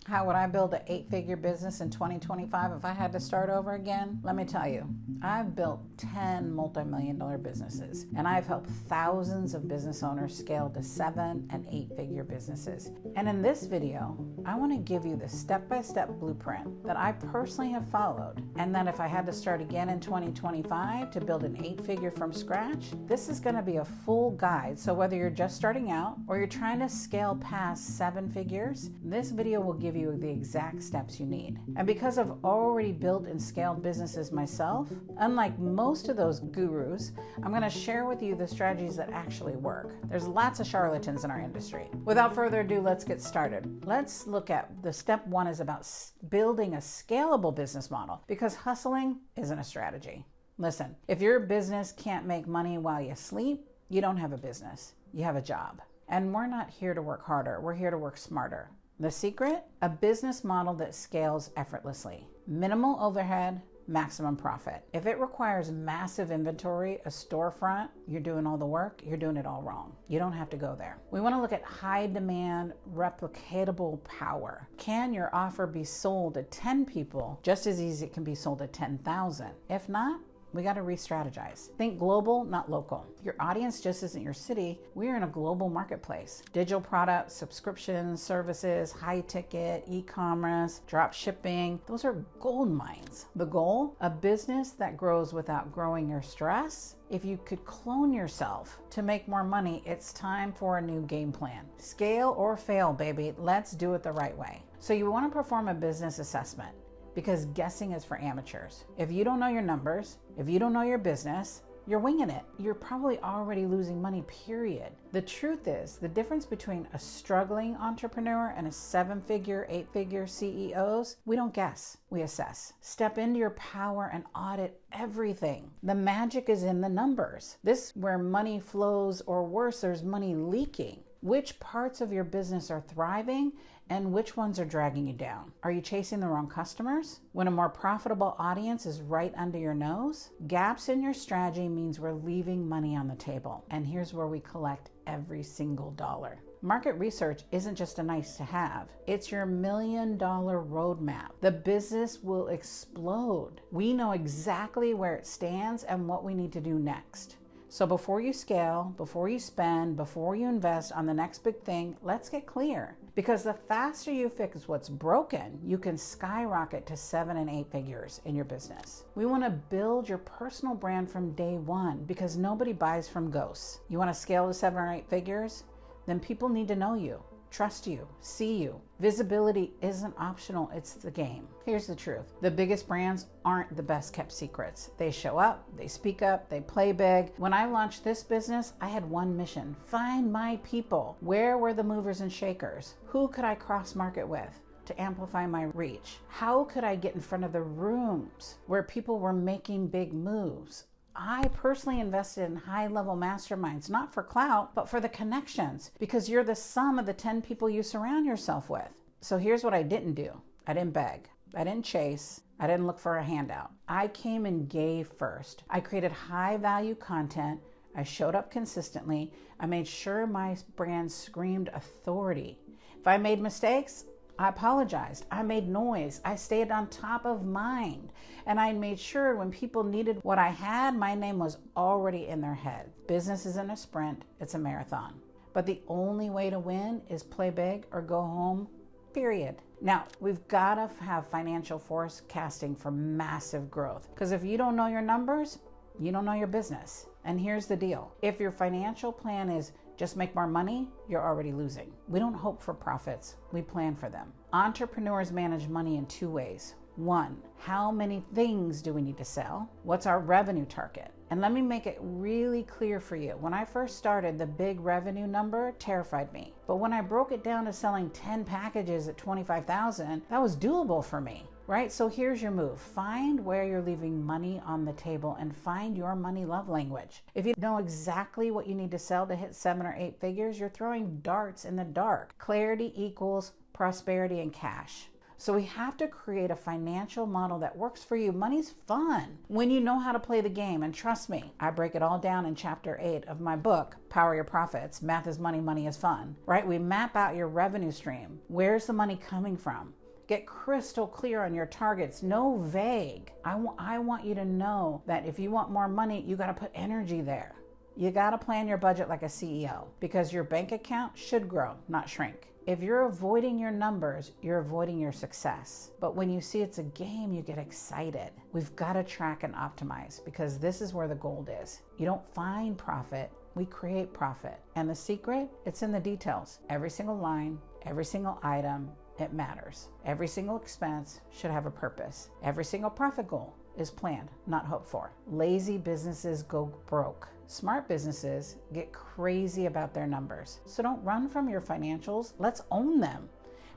How would I build an 8-figure business in 2025 if I had to start over again? Let me tell you, I've built 10 multi-million-dollar businesses, and I've helped thousands of business owners scale to 7 and 8-figure businesses. And in this video, I want to give you the step-by-step blueprint that I personally have followed, and that if I had to start again in 2025 to build an 8-figure from scratch, this is going to be a full guide. So whether you're just starting out or you're trying to scale past 7 figures, this video will give you the exact steps you need. And because I've already built and scaled businesses myself, unlike most of those gurus, I'm going to share with you the strategies that actually work. There's lots of charlatans in our industry. Without further ado, let's get started. Let's look at the step 1 is about building a scalable business model, because hustling isn't a strategy. Listen, if your business can't make money while you sleep, you don't have a business, you have a job. And we're not here to work harder, we're here to work smarter. The secret? A business model that scales effortlessly. Minimal overhead, maximum profit. If it requires massive inventory, a storefront, you're doing all the work, you're doing it all wrong. You don't have to go there. We want to look at high demand, replicatable power. Can your offer be sold to 10 people just as easy as it can be sold to 10,000? If not, we got to re-strategize. Think global, not local. Your audience just isn't your city. We're in a global marketplace. Digital products, subscriptions, services, high ticket, e-commerce, drop shipping. Those are gold mines. The goal? A business that grows without growing your stress. If you could clone yourself to make more money, it's time for a new game plan. Scale or fail, baby. Let's do it the right way. So you want to perform a business assessment, because guessing is for amateurs. If you don't know your numbers, if you don't know your business, you're winging it. You're probably already losing money, period. The truth is, the difference between a struggling entrepreneur and a 7-figure, 8-figure CEOs, we don't guess, we assess. Step into your power and audit everything. The magic is in the numbers. This is where money flows, or worse, there's money leaking. Which parts of your business are thriving and which ones are dragging you down? Are you chasing the wrong customers when a more profitable audience is right under your nose? Gaps in your strategy means we're leaving money on the table. And here's where we collect every single dollar. Market research isn't just a nice to have. It's your $1 million roadmap. The business will explode. We know exactly where it stands and what we need to do next. So before you scale, before you spend, before you invest on the next big thing, let's get clear. Because the faster you fix what's broken, you can skyrocket to 7 and 8 figures in your business. We want to build your personal brand from day one, because nobody buys from ghosts. You want to scale to 7 or 8 figures? Then people need to know you, trust you, see you. Visibility isn't optional, it's the game. Here's the truth. The biggest brands aren't the best kept secrets. They show up, they speak up, they play big. When I launched this business, I had one mission: find my people. Where were the movers and shakers? Who could I cross market with to amplify my reach? How could I get in front of the rooms where people were making big moves? I personally invested in high-level masterminds, not for clout, but for the connections, because you're the sum of the 10 people you surround yourself with. So here's what I didn't do. I didn't beg. I didn't chase. I didn't look for a handout. I came and gave first. I created high-value content. I showed up consistently. I made sure my brand screamed authority. If I made mistakes, I apologized. I made noise. I stayed on top of mind. And I made sure when people needed what I had, my name was already in their head. Business isn't a sprint, it's a marathon. But the only way to win is play big or go home, period. Now, we've got to have financial forecasting for massive growth. Because if you don't know your numbers, you don't know your business. And here's the deal. If your financial plan is just make more money, you're already losing. We don't hope for profits, we plan for them. Entrepreneurs manage money in 2 ways. 1, how many things do we need to sell? What's our revenue target? And let me make it really clear for you. When I first started, the big revenue number terrified me. But when I broke it down to selling 10 packages at $25,000, that was doable for me. Right? So here's your move. Find where you're leaving money on the table and find your money love language. If you know exactly what you need to sell to hit 7 or 8 figures, you're throwing darts in the dark. Clarity equals prosperity and cash. So we have to create a financial model that works for you. Money's fun when you know how to play the game. And trust me, I break it all down in chapter 8 of my book, Power Your Profits. Math is money, money is fun, right? We map out your revenue stream. Where's the money coming from? Get crystal clear on your targets. No vague. I want you to know that if you want more money, you got to put energy there. You got to plan your budget like a CEO, because your bank account should grow, not shrink. If you're avoiding your numbers, you're avoiding your success. But when you see it's a game, you get excited. We've got to track and optimize, because this is where the gold is. You don't find profit, we create profit. And the secret, it's in the details. Every single line, every single item, it matters. Every single expense should have a purpose. Every single profit goal is planned, not hoped for. Lazy businesses go broke. Smart businesses get crazy about their numbers. So don't run from your financials. Let's own them.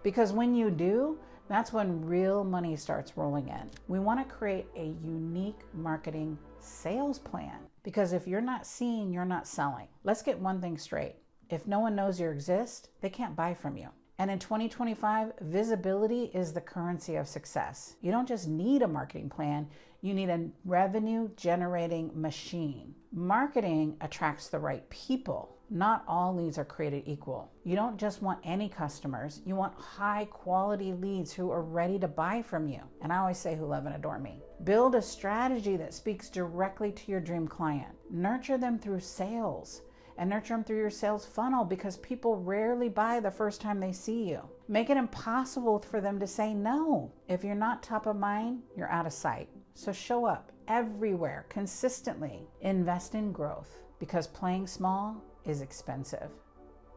Because when you do, that's when real money starts rolling in. We want to create a unique marketing sales plan. Because if you're not seen, you're not selling. Let's get one thing straight. If no one knows you exist, they can't buy from you. And in 2025, visibility is the currency of success. You don't just need a marketing plan, you need a revenue generating machine. Marketing attracts the right people. Not all leads are created equal. You don't just want any customers, you want high quality leads who are ready to buy from you. And I always say who love and adore me. Build a strategy that speaks directly to your dream client. Nurture them through sales. And nurture them through your sales funnel, because people rarely buy the first time they see you. Make it impossible for them to say no. If you're not top of mind, you're out of sight. So show up everywhere, consistently. Invest in growth, because playing small is expensive.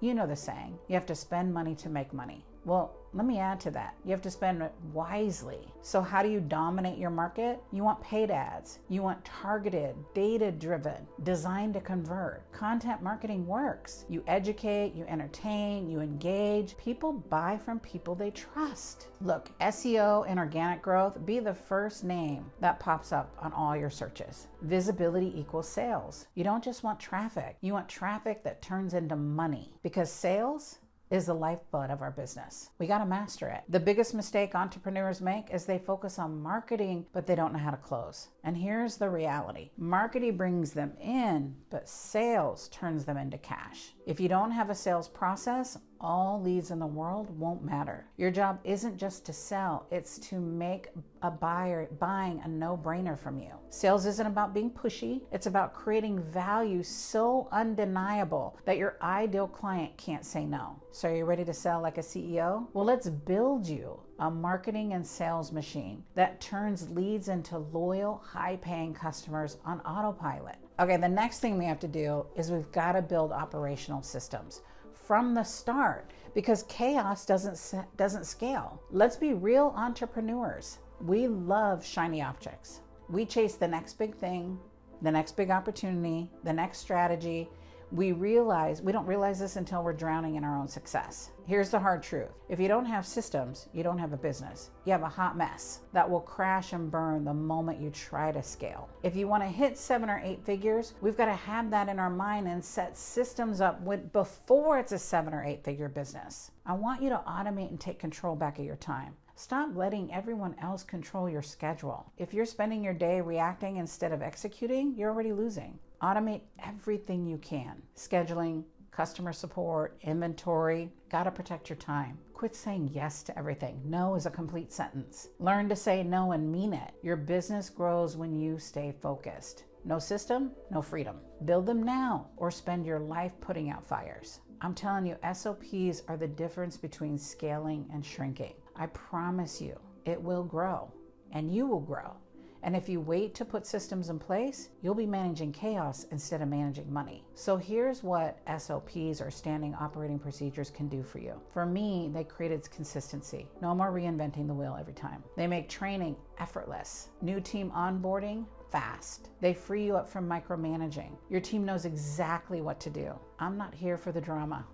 You know the saying, you have to spend money to make money. Well, let me add to that. You have to spend it wisely. So how do you dominate your market? You want paid ads. You want targeted, data-driven, designed to convert. Content marketing works. You educate, you entertain, you engage. People buy from people they trust. Look, SEO and organic growth, be the first name that pops up on all your searches. Visibility equals sales. You don't just want traffic. You want traffic that turns into money, because sales is the lifeblood of our business. We got to master it. The biggest mistake entrepreneurs make is they focus on marketing, but they don't know how to close. And here's the reality. Marketing brings them in, but sales turns them into cash. If you don't have a sales process, all leads in the world won't matter. Your job isn't just to sell, it's to make a buyer buying a no-brainer from you. Sales isn't about being pushy, it's about creating value so undeniable that your ideal client can't say no. So are you ready to sell like a CEO? Well, let's build you a marketing and sales machine that turns leads into loyal, high-paying customers on autopilot. Okay, the next thing we have to do is we've got to build operational systems from the start, because chaos doesn't scale. Let's be real entrepreneurs. We love shiny objects. We chase the next big thing, the next big opportunity, the next strategy. We don't realize this until we're drowning in our own success. Here's the hard truth. If you don't have systems, you don't have a business. You have a hot mess that will crash and burn the moment you try to scale. If you want to hit 7 or 8 figures, we've got to have that in our mind and set systems up before it's a 7 or 8 figure business. I want you to automate and take control back of your time. Stop letting everyone else control your schedule. If you're spending your day reacting instead of executing, you're already losing. Automate everything you can. Scheduling, customer support, inventory. Gotta protect your time. Quit saying yes to everything. No is a complete sentence. Learn to say no and mean it. Your business grows when you stay focused. No system, no freedom. Build them now or spend your life putting out fires. I'm telling you, SOPs are the difference between scaling and shrinking. I promise you, it will grow and you will grow. And if you wait to put systems in place, you'll be managing chaos instead of managing money. So here's what SOPs, or standing operating procedures, can do for you. For me, they created consistency. No more reinventing the wheel every time. They make training effortless. New team onboarding fast. They free you up from micromanaging. Your team knows exactly what to do. I'm not here for the drama.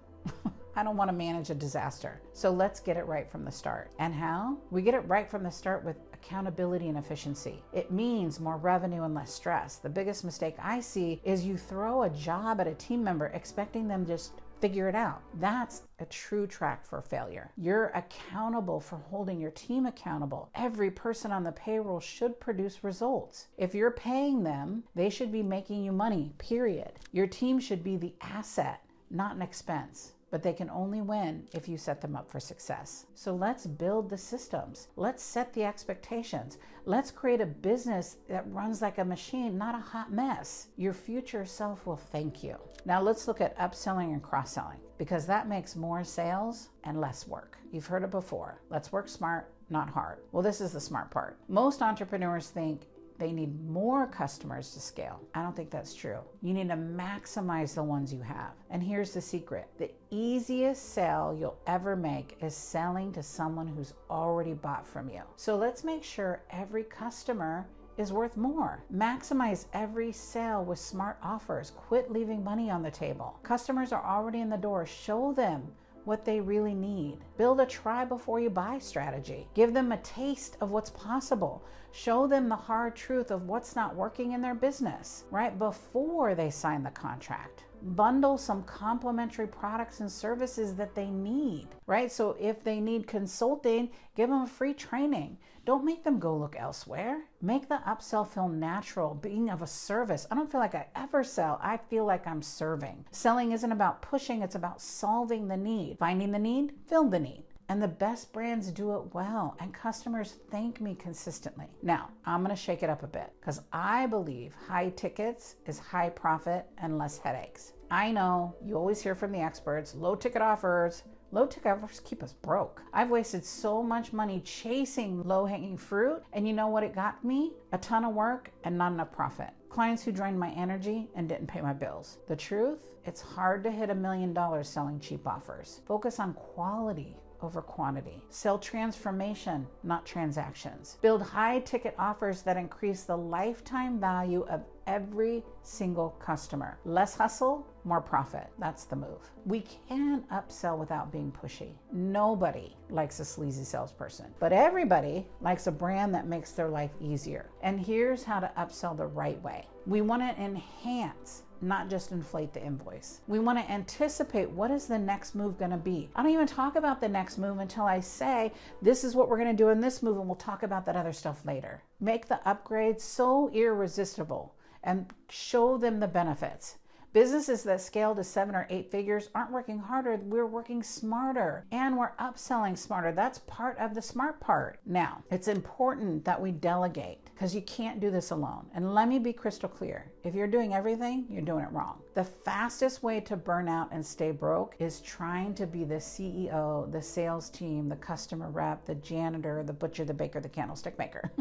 I don't want to manage a disaster. So let's get it right from the start. And how? We get it right from the start with accountability and efficiency. It means more revenue and less stress. The biggest mistake I see is you throw a job at a team member expecting them just figure it out. That's a true track for failure. You're accountable for holding your team accountable. Every person on the payroll should produce results. If you're paying them, they should be making you money, period. Your team should be the asset, not an expense. But they can only win if you set them up for success. So let's build the systems. Let's set the expectations. Let's create a business that runs like a machine, not a hot mess. Your future self will thank you. Now let's look at upselling and cross-selling, because that makes more sales and less work. You've heard it before. Let's work smart, not hard. Well, this is the smart part. Most entrepreneurs think they need more customers to scale. I don't think that's true. You need to maximize the ones you have. And here's the secret. The easiest sale you'll ever make is selling to someone who's already bought from you. So let's make sure every customer is worth more. Maximize every sale with smart offers. Quit leaving money on the table. Customers are already in the door. Show them what they really need. Build a try before you buy strategy. Give them a taste of what's possible. Show them the hard truth of what's not working in their business, right before they sign the contract. Bundle some complementary products and services that they need, right? So if they need consulting, give them a free training. Don't make them go look elsewhere. Make the upsell feel natural, being of a service. I don't feel like I ever sell. I feel like I'm serving. Selling isn't about pushing, it's about solving the need. Finding the need, fill the need. And the best brands do it well, and customers thank me consistently. Now, I'm gonna shake it up a bit, because I believe high tickets is high profit and less headaches. I know you always hear from the experts, low ticket offers. Low ticket offers keep us broke. I've wasted so much money chasing low hanging fruit, and you know what it got me? A ton of work and not enough profit. Clients who drained my energy and didn't pay my bills. The truth, it's hard to hit $1 million selling cheap offers. Focus on quality over quantity. Sell transformation, not transactions. Build high ticket offers that increase the lifetime value of every single customer. Less hustle, more profit. That's the move. We can upsell without being pushy. Nobody likes a sleazy salesperson, but everybody likes a brand that makes their life easier. And here's how to upsell the right way. We want to enhance, not just inflate the invoice. We want to anticipate, what is the next move going to be? I don't even talk about the next move until I say, this is what we're going to do in this move, and we'll talk about that other stuff later. Make the upgrade so irresistible and show them the benefits. Businesses that scale to 7 or 8 figures aren't working harder, we're working smarter, and we're upselling smarter. That's part of the smart part. Now, it's important that we delegate, because you can't do this alone. And let me be crystal clear. If you're doing everything, you're doing it wrong. The fastest way to burn out and stay broke is trying to be the CEO, the sales team, the customer rep, the janitor, the butcher, the baker, the candlestick maker.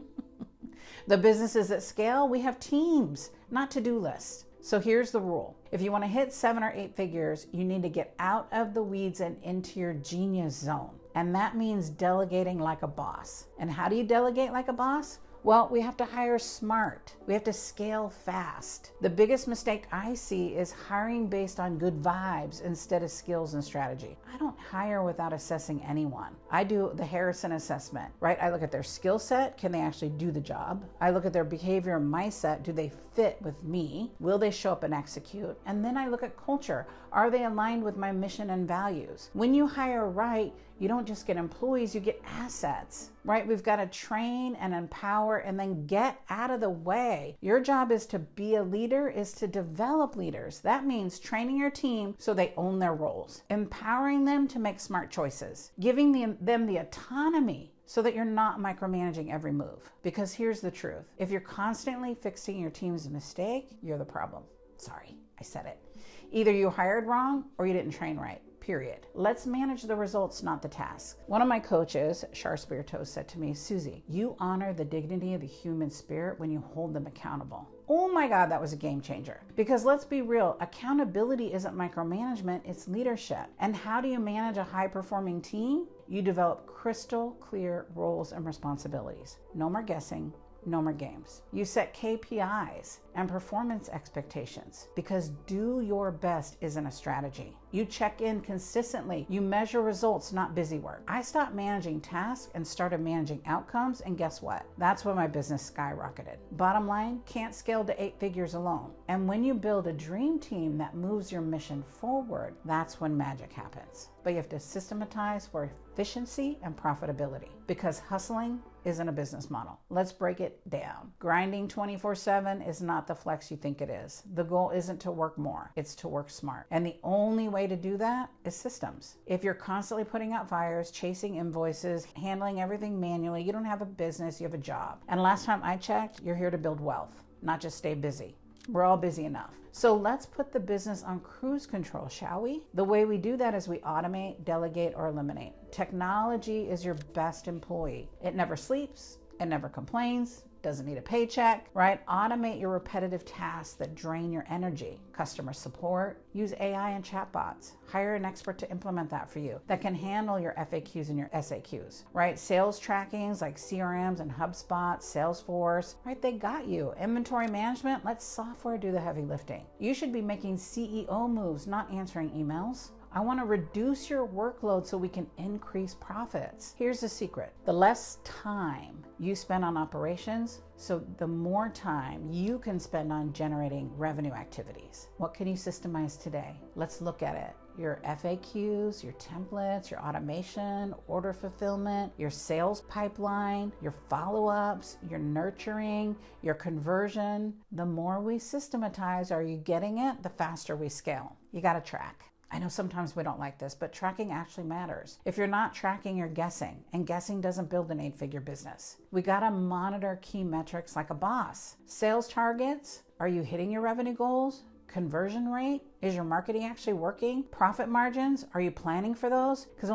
The businesses that scale, we have teams, not to-do lists. So here's the rule. If you want to hit 7 or 8 figures, you need to get out of the weeds and into your genius zone. And that means delegating like a boss. And how do you delegate like a boss? Well, we have to hire smart. We have to scale fast. The biggest mistake I see is hiring based on good vibes instead of skills and strategy. I don't hire without assessing anyone. I do the Harrison assessment, right? I look at their skill set. Can they actually do the job? I look at their behavior and mindset. Do they fit with me? Will they show up and execute? And then I look at culture. Are they aligned with my mission and values? When you hire right, you don't just get employees, you get assets, right? We've got to train and empower and then get out of the way. Your job is to be a leader, is to develop leaders. That means training your team so they own their roles, empowering them to make smart choices, giving them the autonomy so that you're not micromanaging every move. Because here's the truth. If you're constantly fixing your team's mistake, you're the problem. Sorry, I said it. Either you hired wrong or you didn't train right. Period. Let's manage the results, not the task. One of my coaches, Shar Spirito, said to me, Susie, you honor the dignity of the human spirit when you hold them accountable. Oh my God, that was a game changer. Because let's be real, accountability isn't micromanagement, it's leadership. And how do you manage a high-performing team? You develop crystal clear roles and responsibilities. No more guessing. No more games. You set KPIs and performance expectations, because do your best isn't a strategy. You check in consistently. You measure results, not busy work. I stopped managing tasks and started managing outcomes, and guess what? That's when my business skyrocketed. Bottom line, can't scale to 8 figures alone. And when you build a dream team that moves your mission forward, that's when magic happens. But you have to systematize for efficiency and profitability, because hustling isn't a business model. Let's break it down. Grinding 24/7 is not the flex you think it is. The goal isn't to work more, it's to work smart. And the only way to do that is systems. If you're constantly putting out fires, chasing invoices, handling everything manually, you don't have a business, you have a job. And last time I checked, you're here to build wealth, not just stay busy. We're all busy enough. So let's put the business on cruise control, shall we? The way we do that is we automate, delegate, or eliminate. Technology is your best employee. It never sleeps, it never complains, doesn't need a paycheck, right? Automate your repetitive tasks that drain your energy. Customer support, use AI and chatbots. Hire an expert to implement that for you that can handle your FAQs and your SAQs, right? Sales trackings like CRMs and HubSpot, Salesforce, right? They got you. Inventory management, let software do the heavy lifting. You should be making CEO moves, not answering emails. I want to reduce your workload so we can increase profits. Here's the secret. The less time you spend on operations, so the more time you can spend on generating revenue activities. What can you systemize today? Let's look at it. Your FAQs, your templates, your automation, order fulfillment, your sales pipeline, your follow-ups, your nurturing, your conversion. The more we systematize, are you getting it? The faster we scale. You got to track. I know sometimes we don't like this, but tracking actually matters. If you're not tracking, you're guessing, and guessing doesn't build an 8-figure business. We gotta monitor key metrics like a boss. Sales targets, are you hitting your revenue goals? Conversion rate, is your marketing actually working? Profit margins, are you planning for those? Because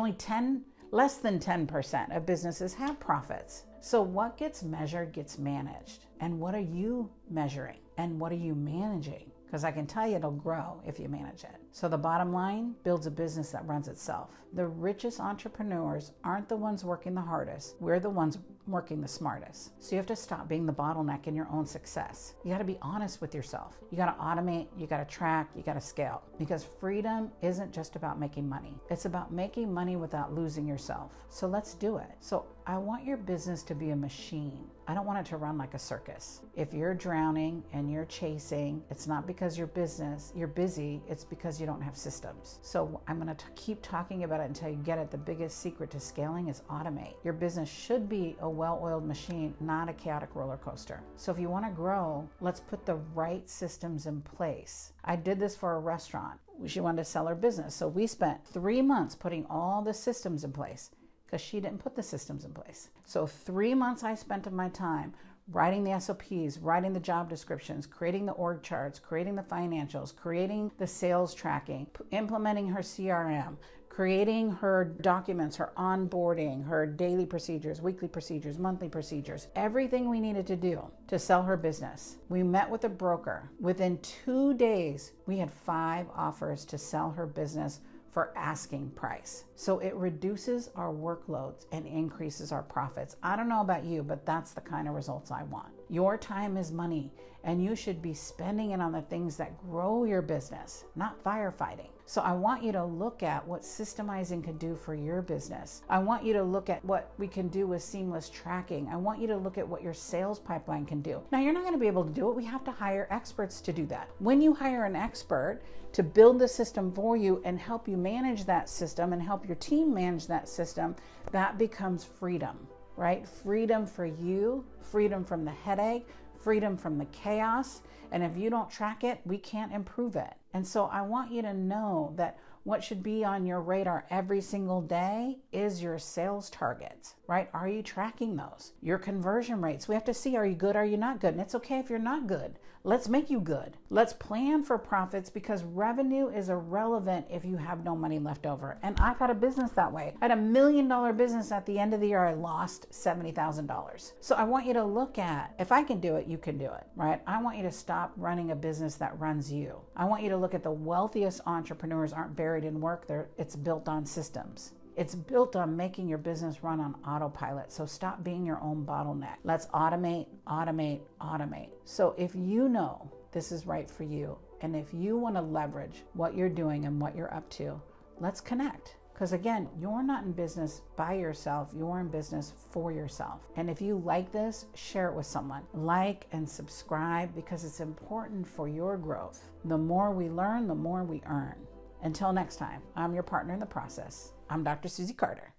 less than 10% of businesses have profits. So what gets measured gets managed. And what are you measuring? And what are you managing? Because I can tell you it'll grow if you manage it. So the bottom line, builds a business that runs itself. The richest entrepreneurs aren't the ones working the hardest. We're the ones working the smartest. So you have to stop being the bottleneck in your own success. You got to be honest with yourself. You got to automate, you got to track, you got to scale. Because freedom isn't just about making money. It's about making money without losing yourself. So let's do it. So I want your business to be a machine. I don't want it to run like a circus. If you're drowning and you're chasing, it's not because you're busy, it's because you don't have systems. So I'm going to keep talking about it until you get it. The biggest secret to scaling is automate. Your business should be a well-oiled machine, not a chaotic roller coaster. So if you want to grow, let's put the right systems in place. I did this for a restaurant. She wanted to sell her business. So we spent 3 months putting all the systems in place, because she didn't put the systems in place. So 3 months I spent of my time writing the SOPs, writing the job descriptions, creating the org charts, creating the financials, creating the sales tracking, implementing her CRM, creating her documents, her onboarding, her daily procedures, weekly procedures, monthly procedures, everything we needed to do to sell her business. We met with a broker. Within 2 days, we had 5 offers to sell her business for asking price. So it reduces our workloads and increases our profits. I don't know about you, but that's the kind of results I want. Your time is money, and you should be spending it on the things that grow your business, not firefighting. So I want you to look at what systemizing can do for your business. I want you to look at what we can do with seamless tracking. I want you to look at what your sales pipeline can do. Now, you're not going to be able to do it. We have to hire experts to do that. When you hire an expert to build the system for you and help you manage that system and help your team manage that system, that becomes freedom, right? Freedom for you, freedom from the headache, freedom from the chaos. And if you don't track it, we can't improve it. And so I want you to know that what should be on your radar every single day is your sales targets, right? Are you tracking those? Your conversion rates. We have to see, are you good? Are you not good? And it's okay if you're not good. Let's make you good. Let's plan for profits, because revenue is irrelevant if you have no money left over. And I've had a business that way. I had $1 million business. At the end of the year, I lost $70,000. So I want you to look at, if I can do it, you can do it, right? I want you to stop running a business that runs you. I want you to look at the wealthiest entrepreneurs aren't buried in work. It's built on systems. It's built on making your business run on autopilot. So stop being your own bottleneck. Let's automate, automate, automate. So if you know this is right for you. And if you want to leverage what you're doing and what you're up to, let's connect. Because again, you're not in business by yourself, you're in business for yourself. And if you like this, share it with someone. Like and subscribe because it's important for your growth. The more we learn, the more we earn. Until next time, I'm your partner in the process. I'm Dr. Susie Carter.